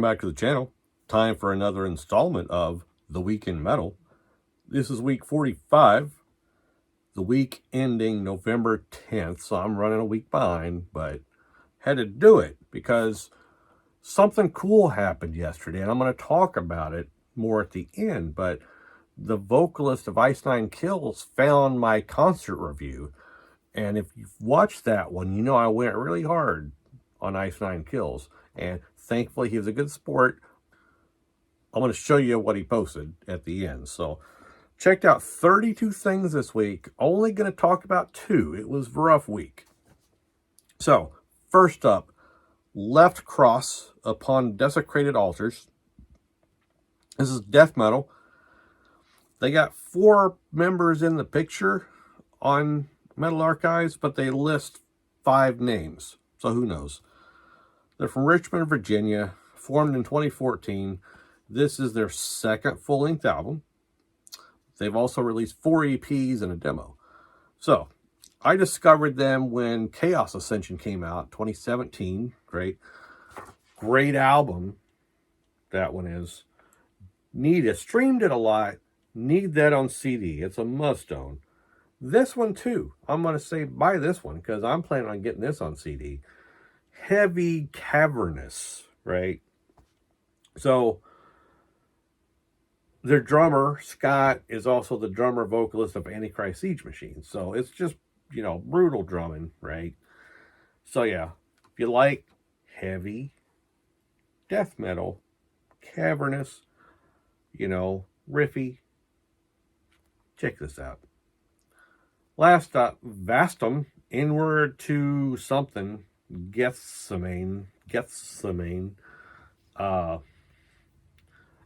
Welcome back to the channel. Time for another installment of The Week in Metal. This is week 45, the week ending November 10th, so I'm running a week behind, but had to do it because something cool happened yesterday, and I'm going to talk about it more at the end, but the vocalist of Ice Nine Kills found my concert review, and if you've watched that one, you know I went really hard on Ice Nine Kills, and thankfully he was a good sport. I'm going to show you what he posted at the end. So checked out 32 things this week, only going to talk about 2. It was a rough week. So first up, Left Cross Upon Desecrated Altars. This is death metal. They got 4 members in the picture on Metal Archives, but they list 5 names, so who knows. They're from Richmond, Virginia, formed in 2014. This is their second full-length album. They've also released 4 EPs and a demo. So, I discovered them when Chaos Ascension came out, 2017. Great album, that one is. Streamed it a lot. Need that on CD. It's a must-own. This one, too. I'm going to say buy this one because I'm planning on getting this on CD. Heavy Cavaness, right? So, their drummer, Scott, is also the drummer vocalist of Antichrist Siege Machine. So, it's just, brutal drumming, right? So, yeah, if you like heavy death metal, cavernous, riffy, check this out. Last up, Vastum, Inward to Something, Gethsemane.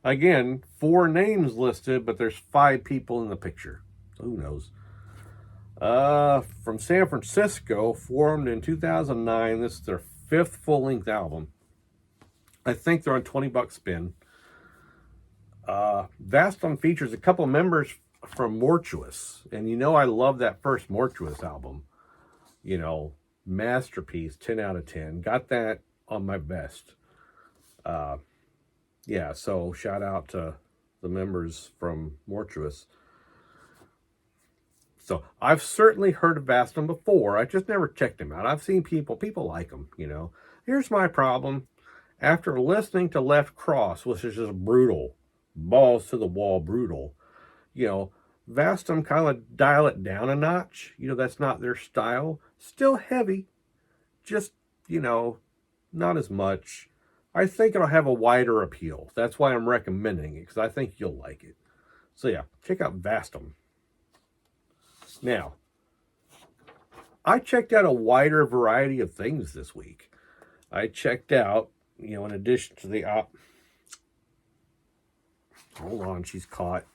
Again, 4 names listed, but there's 5 people in the picture. Who knows? From San Francisco, formed in 2009. This is their 5th full-length album. I think they're on $20 spin. Vastum features a couple members from Mortuous. And I love that first Mortuous album. Masterpiece, 10 out of 10. Got that on my vest. Yeah, so shout out to the members from Mortuous. So I've certainly heard of Vastum before. I just never checked him out. I've seen people like him, Here's my problem. After listening to Left Cross, which is just brutal, balls to the wall brutal, Vastum kind of dial it down a notch. That's not their style. Still heavy, just, not as much. I think it'll have a wider appeal. That's why I'm recommending it, because I think you'll like it. So yeah, check out Vastum. Now, I checked out a wider variety of things this week. I checked out, in addition to the hold on, she's caught.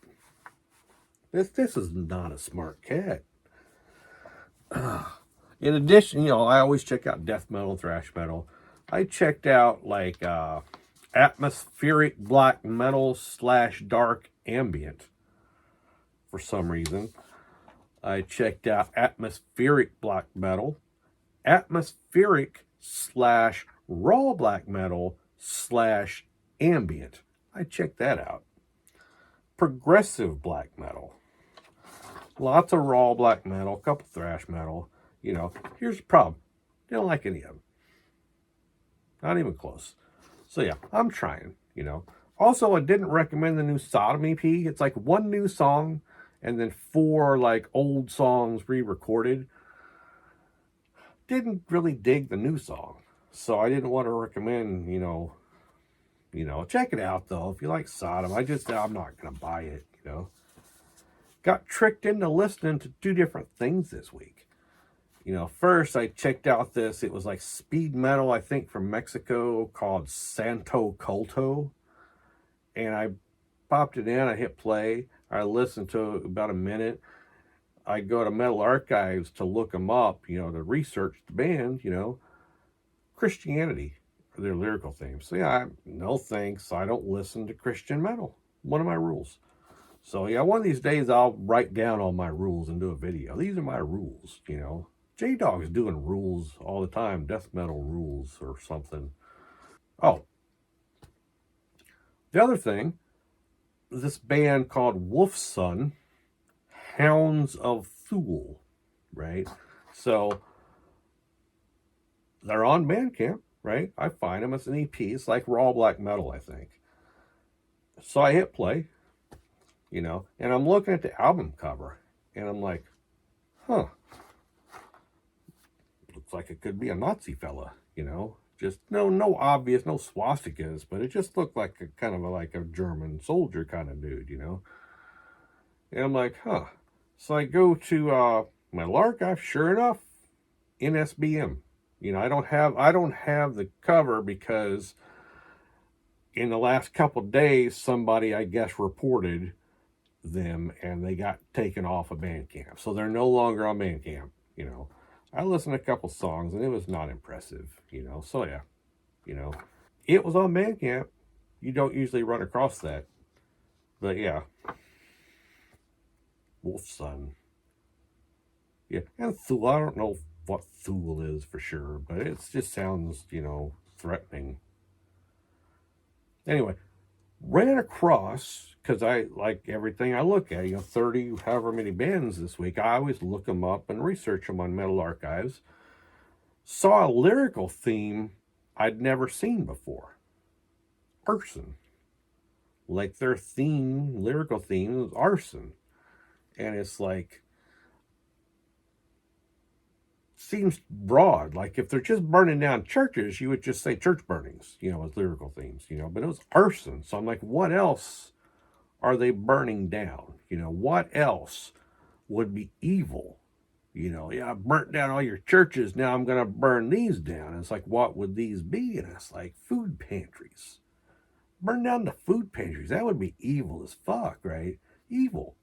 This is not a smart cat. In addition, I always check out death metal and thrash metal. I checked out atmospheric black metal / dark ambient for some reason. I checked out atmospheric black metal, atmospheric / raw black metal / ambient. I checked that out. Progressive black metal. Lots of raw black metal, a couple thrash metal. Here's the problem. They don't like any of them. Not even close. So yeah, I'm trying, Also, I didn't recommend the new Sodom EP. It's like 1 new song and then 4 old songs re-recorded. Didn't really dig the new song. So I didn't want to recommend, check it out though. If you like Sodom, I'm not going to buy it, Got tricked into listening to 2 different things this week. First I checked out this. It was like speed metal, I think, from Mexico called Santo Culto. And I popped it in. I hit play. I listened to about a minute. I go to Metal Archives to look them up, to research the band, Christianity for their lyrical themes. So yeah, no thanks. I don't listen to Christian metal. One of my rules. So yeah, one of these days I'll write down all my rules and do a video. These are my rules, J-Dog's doing rules all the time, death metal rules or something. Oh, The other thing, this band called Wolfson, Hounds of Thule, right? So they're on Bandcamp, right? I find them as an EP. It's like raw black metal, I think. So I hit play, and I'm looking at the album cover, and I'm like, huh, looks like it could be a Nazi fella, Just no obvious, no swastikas, but it just looked like a kind of like a German soldier kind of dude. And I'm like, huh. So I go to my archive, sure enough, NSBM. I don't have the cover because in the last couple of days, somebody, I guess, reported them and they got taken off of Bandcamp. So they're no longer on Bandcamp. I listened to a couple songs and it was not impressive. So yeah. It was on Bandcamp. You don't usually run across that. But yeah. Wolf Son. Yeah. And Thule, I don't know what Thule is for sure, but it just sounds, threatening. Anyway, ran across, because I like everything I look at, 30 however many bands this week. I always look them up and research them on Metal Archives. Saw a lyrical theme I'd never seen before. Arson. Like their lyrical theme is arson. And it's like, seems broad. Like if they're just burning down churches, you would just say church burnings, as lyrical themes, but it was arson. So I'm like, what else are they burning down? What else would be evil? I burnt down all your churches. Now I'm going to burn these down. And it's like, what would these be? And it's like food pantries. Burn down the food pantries. That would be evil as fuck, right? Evil,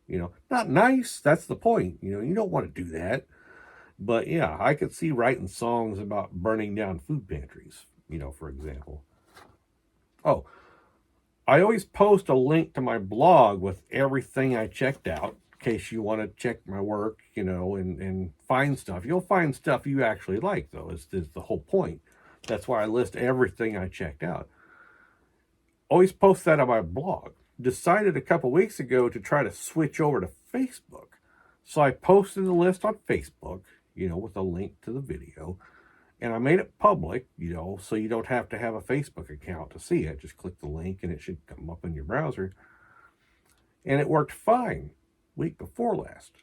not nice. That's the point. You don't want to do that. But yeah, I could see writing songs about burning down food pantries, for example. Oh, I always post a link to my blog with everything I checked out in case you want to check my work, and find stuff. You'll find stuff you actually like, though, is the whole point. That's why I list everything I checked out. Always post that on my blog. Decided a couple weeks ago to try to switch over to Facebook. So I posted the list on Facebook, with a link to the video. And I made it public, so you don't have to have a Facebook account to see it. Just click the link and it should come up in your browser. And it worked fine week before last.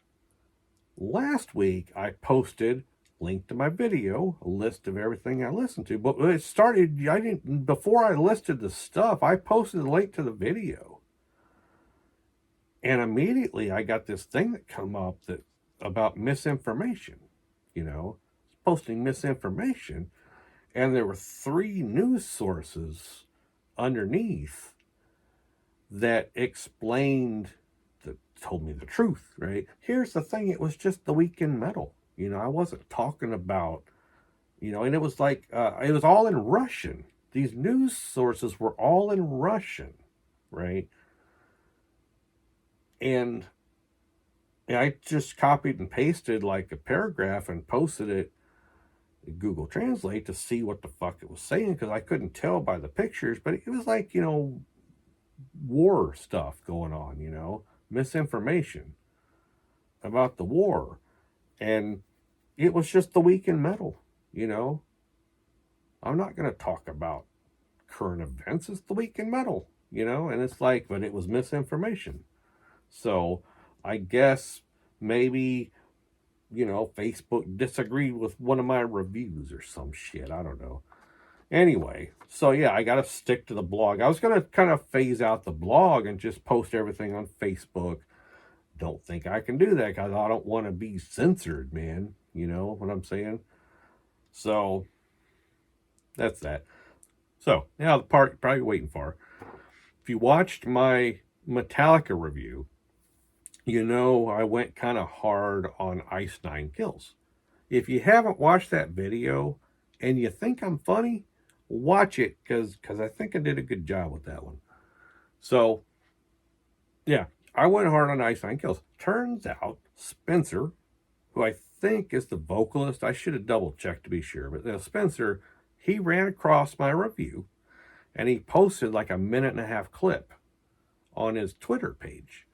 Last week, I posted link to my video, a list of everything I listened to. But it started, before I listed the stuff, I posted a link to the video. And immediately I got this thing that come up about misinformation, posting misinformation, and there were 3 news sources underneath that told me the truth, right? Here's the thing, it was just the week in metal. I wasn't talking about, and it was like, it was all in Russian. These news sources were all in Russian, right? And I just copied and pasted like a paragraph and posted it Google Translate to see what the fuck it was saying, because I couldn't tell by the pictures, but it was like, war stuff going on, misinformation about the war. And it was just the week in metal, I'm not going to talk about current events. It's the week in metal, and it's like, but it was misinformation. So I guess maybe Facebook disagreed with one of my reviews or some shit. I don't know. Anyway, so yeah, I got to stick to the blog. I was going to kind of phase out the blog and just post everything on Facebook. Don't think I can do that because I don't want to be censored, man. You know what I'm saying? So that's that. So now the part you're probably waiting for. If you watched my Metallica review, I went kind of hard on Ice 9 Kills. If you haven't watched that video and you think I'm funny, watch it because I think I did a good job with that one. So, yeah, I went hard on Ice 9 Kills. Turns out Spencer, who I think is the vocalist, I should have double checked to be sure, but Spencer, he ran across my review And he posted like a 1.5-minute clip on his Twitter page.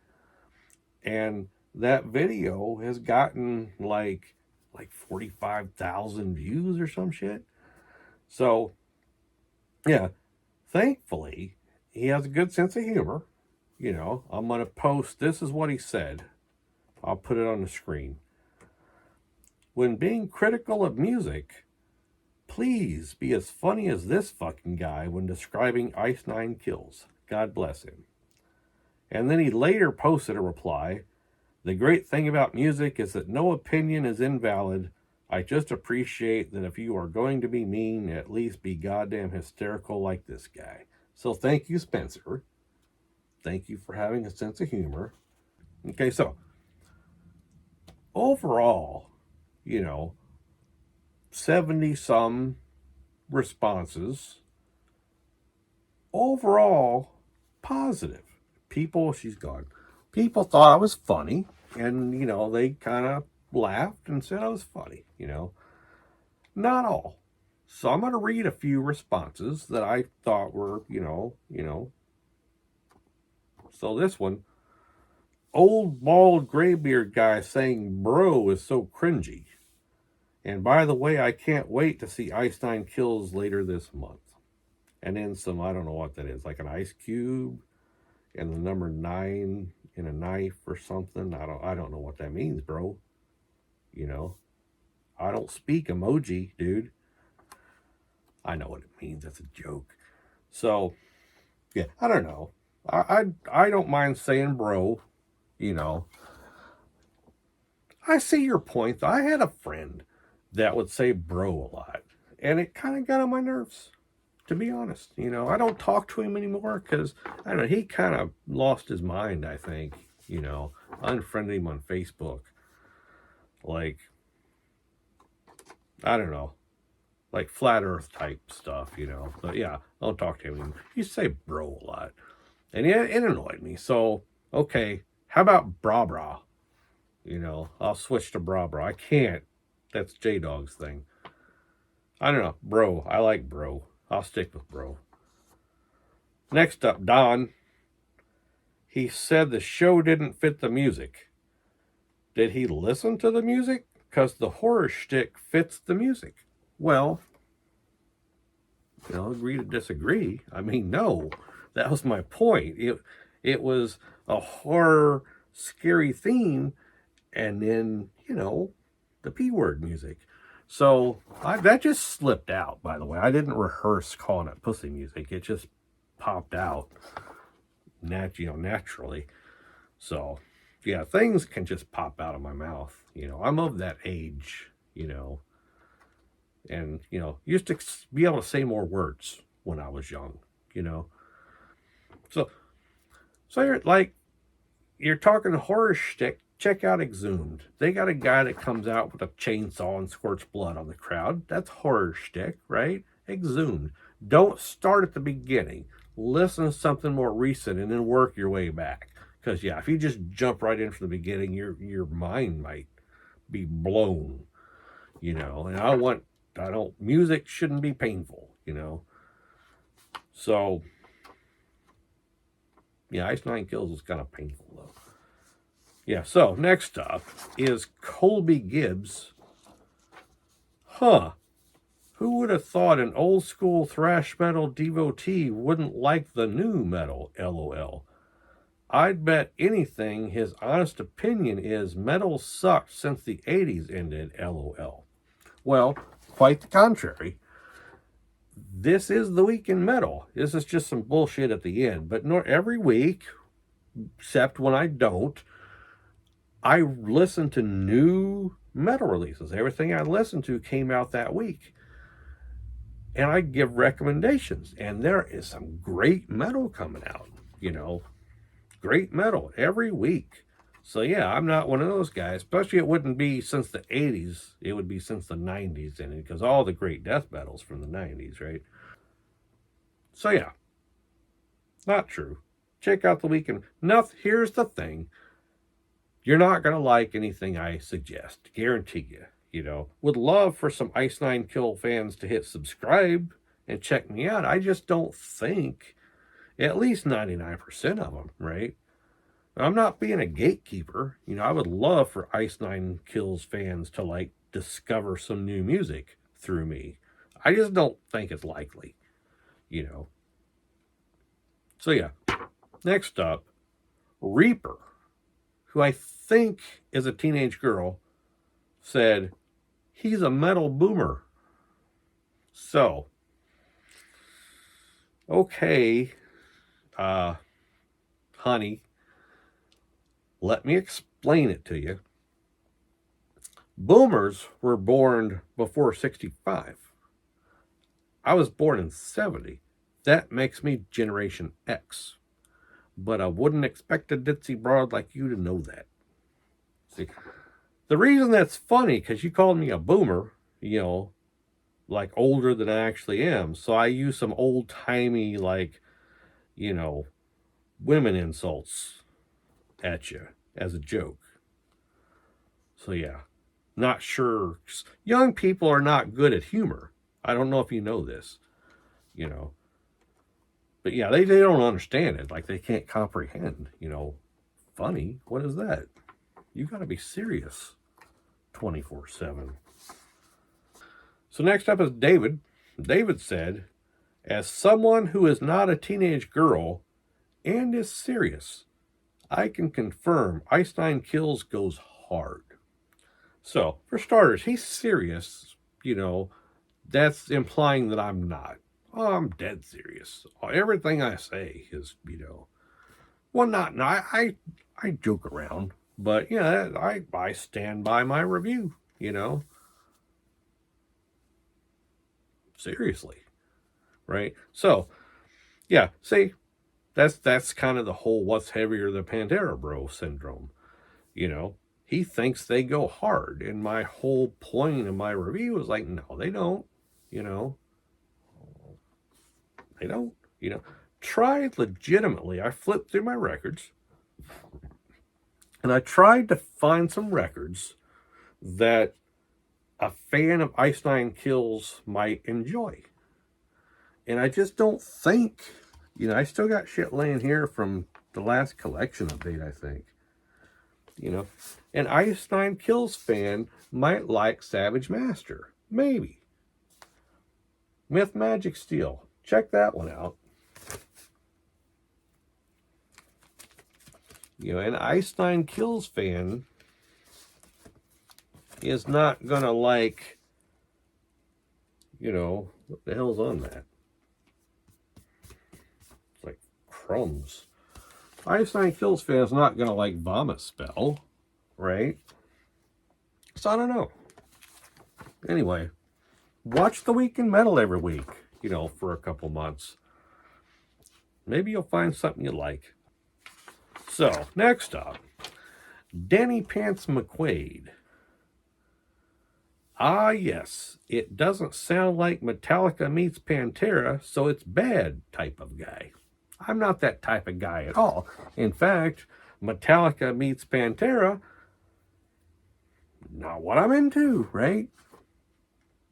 And that video has gotten like 45,000 views or some shit. So, yeah, thankfully, he has a good sense of humor. You know, I'm going to post, this is what he said. I'll put it on the screen. When being critical of music, please be as funny as this fucking guy when describing Ice Nine Kills. God bless him. And then he later posted a reply. The great thing about music is that no opinion is invalid. I just appreciate that if you are going to be mean, at least be goddamn hysterical like this guy. So thank you, Spencer. Thank you for having a sense of humor. Okay, so overall, 70 some responses. Overall, positive. She's gone. People thought I was funny, and, they kind of laughed and said I was funny, Not all. So I'm going to read a few responses that I thought were, So this one, old bald graybeard guy saying bro is so cringy. And by the way, I can't wait to see Ice Nine Kills later this month. And then some, I don't know what that is, like an ice cube and the number 9 in a knife or something. I don't know what that means, bro. I don't speak emoji, dude. I know what it means. That's a joke. So, yeah, I don't know. I don't mind saying bro, I see your point. I had a friend that would say bro a lot, and it kind of got on my nerves, to be honest. I don't talk to him anymore because, I don't know, he kind of lost his mind, I think. Unfriended him on Facebook. Like, I don't know, like flat earth type stuff, But yeah, I don't talk to him anymore. He used to say bro a lot, and yeah, it annoyed me. So, okay, how about bra bra? I'll switch to bra bra. I can't. That's J-Dog's thing. I don't know. Bro. I like bro. I'll stick with bro. Next up, Don. He said the show didn't fit the music. Did he listen to the music? Because the horror shtick fits the music. Well, agree to disagree. I mean, no. That was my point. It was a horror, scary theme, and then, the P word music. So that just slipped out, by the way. I didn't rehearse calling it pussy music. It just popped out naturally. So, yeah, things can just pop out of my mouth. I'm of that age, and, used to be able to say more words when I was young, So you're talking horror shtick. Check out Exhumed. They got a guy that comes out with a chainsaw and squirts blood on the crowd. That's horror shtick, right? Exhumed. Don't start at the beginning. Listen to something more recent and then work your way back. Because, yeah, if you just jump right in from the beginning, your mind might be blown, And music shouldn't be painful, So, yeah, Ice Nine Kills is kind of painful, though. Yeah, so next up is Colby Gibbs. Who would have thought an old school thrash metal devotee wouldn't like the new metal, LOL. I'd bet anything his honest opinion is metal sucked since the 80s ended, LOL. Well, quite the contrary. This is the week in metal. This is just some bullshit at the end. But every week, except when I don't, I listen to new metal releases. Everything I listened to came out that week. And I give recommendations. And there is some great metal coming out, Great metal every week. So yeah, I'm not one of those guys. Especially it wouldn't be since the 80s. It would be since the 90s. Because all the great death metals from the 90s, right? So yeah, not true. Check out the weekend. Here's the thing. You're not going to like anything I suggest. Guarantee you. Would love for some Ice Nine Kill fans to hit subscribe and check me out. I just don't think, at least 99% of them, right? I'm not being a gatekeeper. I would love for Ice Nine Kills fans to like discover some new music through me. I just don't think it's likely, you know. So yeah. Next up, Reaper, who I think is a teenage girl, said he's a metal boomer. So, okay, honey, let me explain it to you. Boomers were born before 65. I was born in 70. That makes me Generation X. But I wouldn't expect a ditzy broad like you to know that. See, the reason that's funny, because you called me a boomer, like older than I actually am. So I use some old-timey, like, women insults at you as a joke. So yeah, not sure. Young people are not good at humor. I don't know if you know this, But yeah, they don't understand it. Like, they can't comprehend, funny. What is that? You got to be serious 24/7. So next up is David. David said, as someone who is not a teenage girl and is serious, I can confirm Ice Nine Kills goes hard. So, for starters, he's serious, that's implying that I'm not. Oh, I'm dead serious. Everything I say is, well, not, I joke around, but I stand by my review, seriously, right? So, yeah, see, that's kind of the whole what's heavier than Pantera bro syndrome, He thinks they go hard, and my whole point of my review is like, no, they don't, They don't, Tried legitimately. I flipped through my records, and I tried to find some records that a fan of Ice Nine Kills might enjoy. And I just don't think, I still got shit laying here from the last collection update, I think. An Ice Nine Kills fan might like Savage Master. Maybe. Myth Magic Steel. Check that one out. An Ice Nine Kills fan is not going to like, what the hell's on that? It's like crumbs. Ice Nine Kills fan is not going to like Vomit Spell, right? So I don't know. Anyway, watch The Week in Metal every week, for a couple months. Maybe you'll find something you like. So, next up, Danny Pants McQuaid. Ah, yes, it doesn't sound like Metallica meets Pantera, so it's bad type of guy. I'm not that type of guy at all. In fact, Metallica meets Pantera, not what I'm into, right?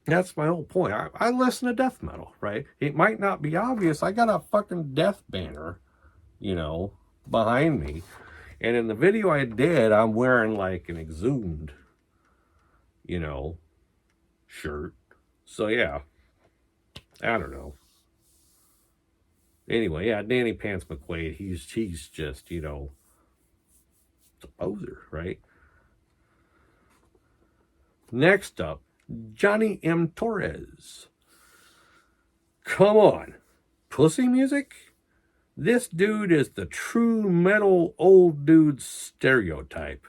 That's my whole point. I listen to death metal, right? It might not be obvious. I got a fucking death banner, behind me. And in the video I did, I'm wearing like an Exhumed, shirt. So yeah, I don't know. Anyway, yeah, Danny Pants McQuaid, he's just, a poser, right? Next up, Johnny M. Torres. Come on. Pussy music? This dude is the true metal old dude stereotype.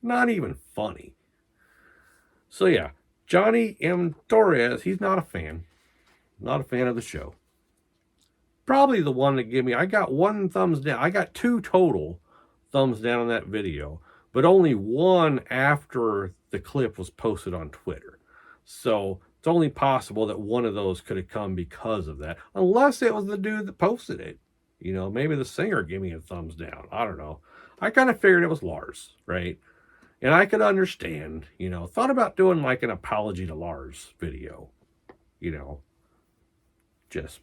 Not even funny. So yeah, Johnny M. Torres, he's not a fan. Not a fan of the show. Probably the one that gave me, I got one thumbs down. I got 2 total thumbs down on that video, but only one after the clip was posted on Twitter. So it's only possible that one of those could have come because of that, unless it was the dude that posted it. Maybe the singer gave me a thumbs down. I don't know. I kind of figured it was Lars, right? And I could understand, thought about doing like an apology to Lars video, just,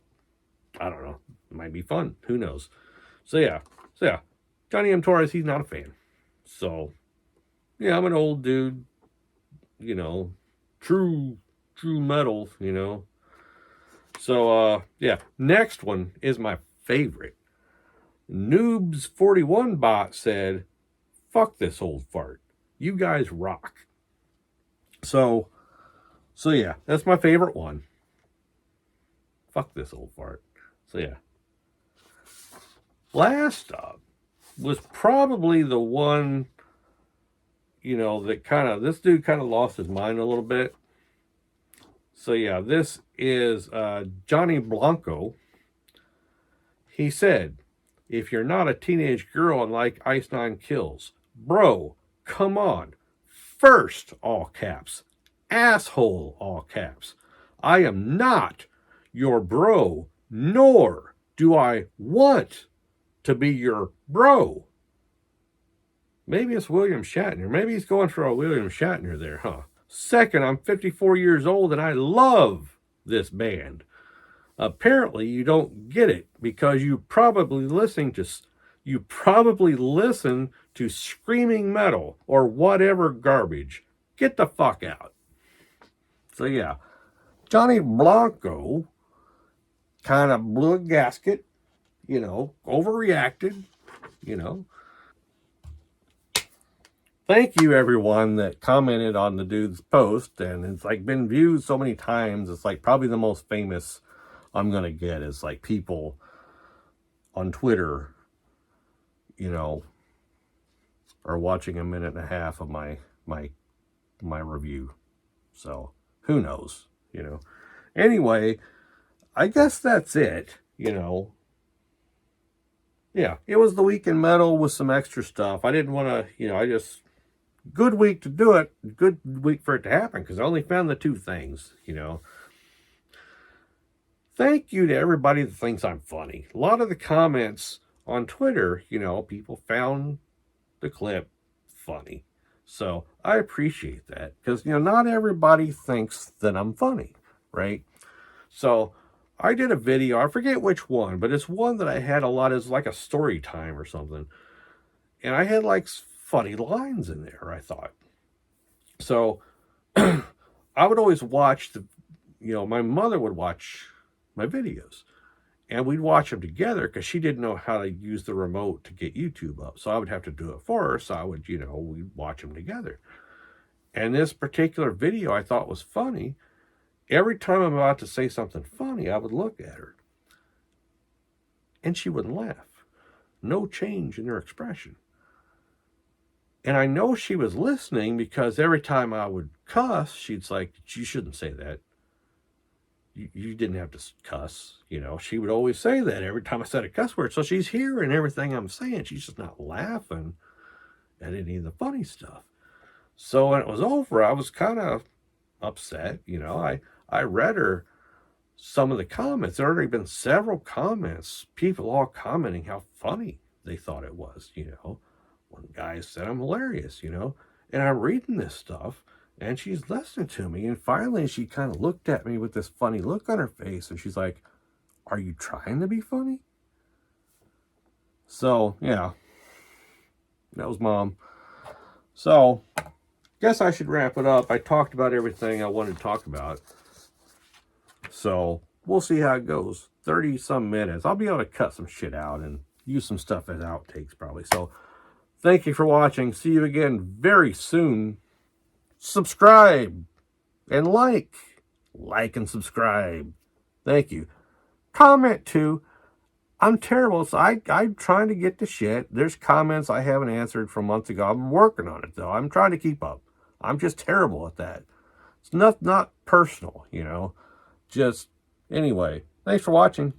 I don't know. It might be fun. Who knows? So yeah. Johnny M. Torres, he's not a fan. So yeah, I'm an old dude, you know, true metal, you know. So yeah, next one is my favorite. Noobs41 bot said, "Fuck this old fart. You guys rock." So yeah, that's my favorite one. Fuck this old fart. So yeah. Last up was probably the one, you know, that this dude kind of lost his mind a little bit. So yeah, this is Johnny Blanco. He said, "If you're not a teenage girl and like Ice Nine Kills, bro, come on. First, all caps. Asshole, all caps. I am not your bro, nor do I want to be your bro." Maybe it's William Shatner. Maybe he's going for a William Shatner there, huh? Second, I'm 54 years old and I love this band. Apparently, you don't get it because you probably listen to screaming metal or whatever garbage. Get the fuck out. So yeah, Johnny Blanco kind of blew a gasket, you know, overreacted, you know. Thank you everyone that commented on the dude's post, and it's like been viewed so many times. It's like probably the most famous I'm gonna get is like people on Twitter, you know, are watching a minute and a half of my review. So who knows, you know. Anyway, I guess that's it, you know. Yeah, it was the week in metal with some extra stuff. I didn't want to, you know, good week to do it, good week for it to happen, because I only found the two things, you know. Thank you to everybody that thinks I'm funny. A lot of the comments on Twitter, you know, people found the clip funny. So I appreciate that, because, you know, not everybody thinks that I'm funny, right? So I did a video, I forget which one, but it's one that I had a lot, as like a story time or something. And I had like funny lines in there, I thought. So I would always watch you know, my mother would watch my videos and we'd watch them together because she didn't know how to use the remote to get YouTube up. So I would have to do it for her. So I would, you know, we'd watch them together. And this particular video I thought was funny. Every time I'm about to say something funny, I would look at her and she wouldn't laugh. No change in her expression. And I know she was listening because every time I would cuss, she'd like, "You shouldn't say that. You didn't have to cuss." You know, she would always say that every time I said a cuss word. So she's hearing everything I'm saying. She's just not laughing at any of the funny stuff. So when it was over, I was kind of upset. You know, I read her some of the comments. There had already been several comments, people all commenting how funny they thought it was, you know. One guy said I'm hilarious, you know. And I'm reading this stuff, and she's listening to me. And finally, she kind of looked at me with this funny look on her face, and she's like, "Are you trying to be funny?" So, yeah. That was Mom. So, guess I should wrap it up. I talked about everything I wanted to talk about. So, we'll see how it goes. 30-some minutes. I'll be able to cut some shit out and use some stuff as outtakes probably. So, thank you for watching. See you again very soon. Subscribe and like. Like and subscribe. Thank you. Comment too. I'm terrible. So I'm trying to get the shit. There's comments I haven't answered from months ago. I'm working on it though. I'm trying to keep up. I'm just terrible at that. It's not personal, you know. Just anyway. Thanks for watching.